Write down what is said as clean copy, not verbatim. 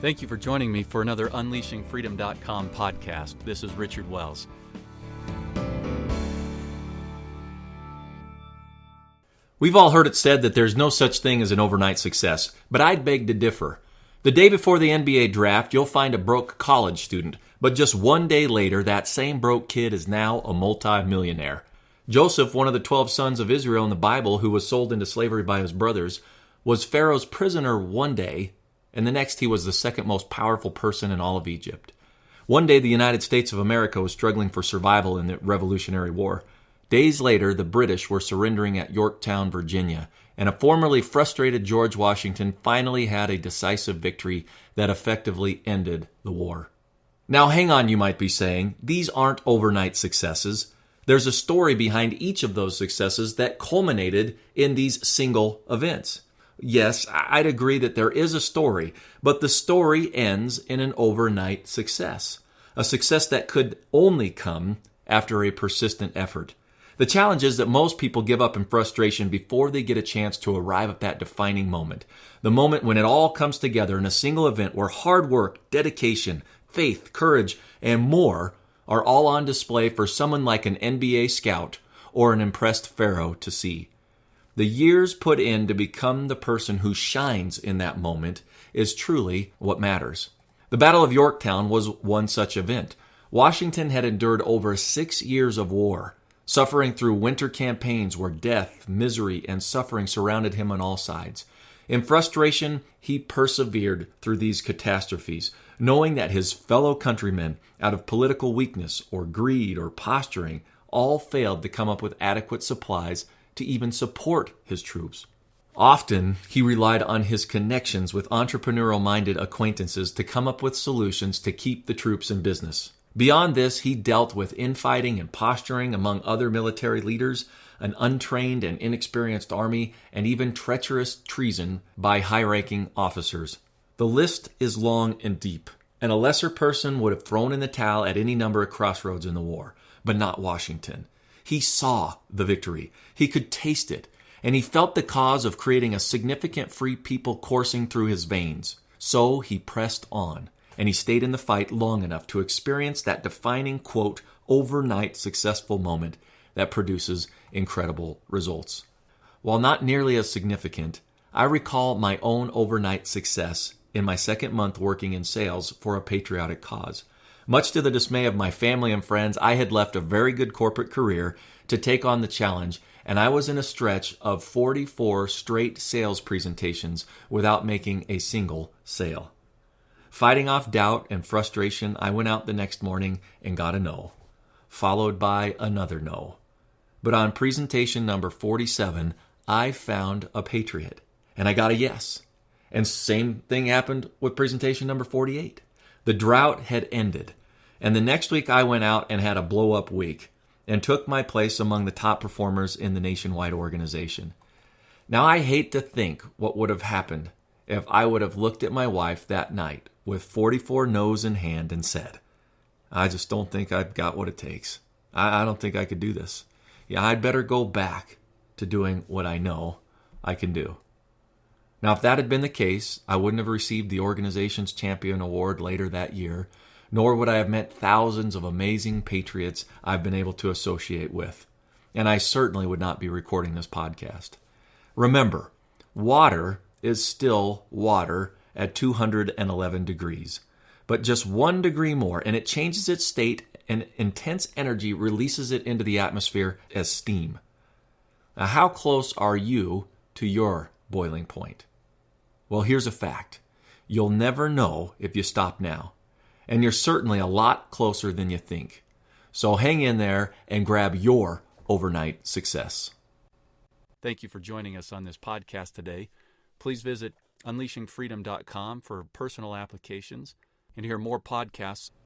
Thank you for joining me for another UnleashingFreedom.com podcast. This is Richard Wells. We've all heard it said that there's no such thing as an overnight success, but I'd beg to differ. The day before the NBA draft, you'll find a broke college student, but just one day later, that same broke kid is now a multi-millionaire. Joseph, one of the 12 sons of Israel in the Bible who was sold into slavery by his brothers, was Pharaoh's prisoner one day, and the next he was the second most powerful person in all of Egypt. One day the United States of America was struggling for survival in the Revolutionary War. Days later, the British were surrendering at Yorktown, Virginia, and a formerly frustrated George Washington finally had a decisive victory that effectively ended the war. Now hang on, you might be saying, these aren't overnight successes. There's a story behind each of those successes that culminated in these single events. Yes, I'd agree that there is a story, but the story ends in an overnight success. A success that could only come after a persistent effort. The challenge is that most people give up in frustration before they get a chance to arrive at that defining moment. The moment when it all comes together in a single event where hard work, dedication, faith, courage, and more are all on display for someone like an NBA scout or an impressed Pharaoh to see. The years put in to become the person who shines in that moment is truly what matters. The Battle of Yorktown was one such event. Washington had endured over 6 years of war, suffering through winter campaigns where death, misery, and suffering surrounded him on all sides. In frustration, he persevered through these catastrophes, knowing that his fellow countrymen, out of political weakness or greed or posturing, all failed to come up with adequate supplies to even support his troops. Often, he relied on his connections with entrepreneurial-minded acquaintances to come up with solutions to keep the troops in business. Beyond this, he dealt with infighting and posturing among other military leaders, an untrained and inexperienced army, and even treacherous treason by high-ranking officers. The list is long and deep, and a lesser person would have thrown in the towel at any number of crossroads in the war, but not Washington. He saw the victory, he could taste it, and he felt the cause of creating a significant free people coursing through his veins. So he pressed on. And he stayed in the fight long enough to experience that defining, quote, overnight successful moment that produces incredible results. While not nearly as significant, I recall my own overnight success in my second month working in sales for a patriotic cause. Much to the dismay of my family and friends, I had left a very good corporate career to take on the challenge, and I was in a stretch of 44 straight sales presentations without making a single sale. Fighting off doubt and frustration, I went out the next morning and got a no, followed by another no. But on presentation number 47, I found a patriot, and I got a yes. And same thing happened with presentation number 48. The drought had ended, and the next week I went out and had a blow-up week and took my place among the top performers in the nationwide organization. Now, I hate to think what would have happened if I would have looked at my wife that night with 44 no's in hand and said, I just don't think I've got what it takes. I don't think I could do this. Yeah, I'd better go back to doing what I know I can do. Now, if that had been the case, I wouldn't have received the organization's champion award later that year, nor would I have met thousands of amazing patriots I've been able to associate with. And I certainly would not be recording this podcast. Remember, water is still water at 211 degrees. But just 1 degree more, and it changes its state, and intense energy releases it into the atmosphere as steam. Now, how close are you to your boiling point? Well, here's a fact. You'll never know if you stop now. And you're certainly a lot closer than you think. So hang in there and grab your overnight success. Thank you for joining us on this podcast today. Please visit UnleashingFreedom.com for personal applications and hear more podcasts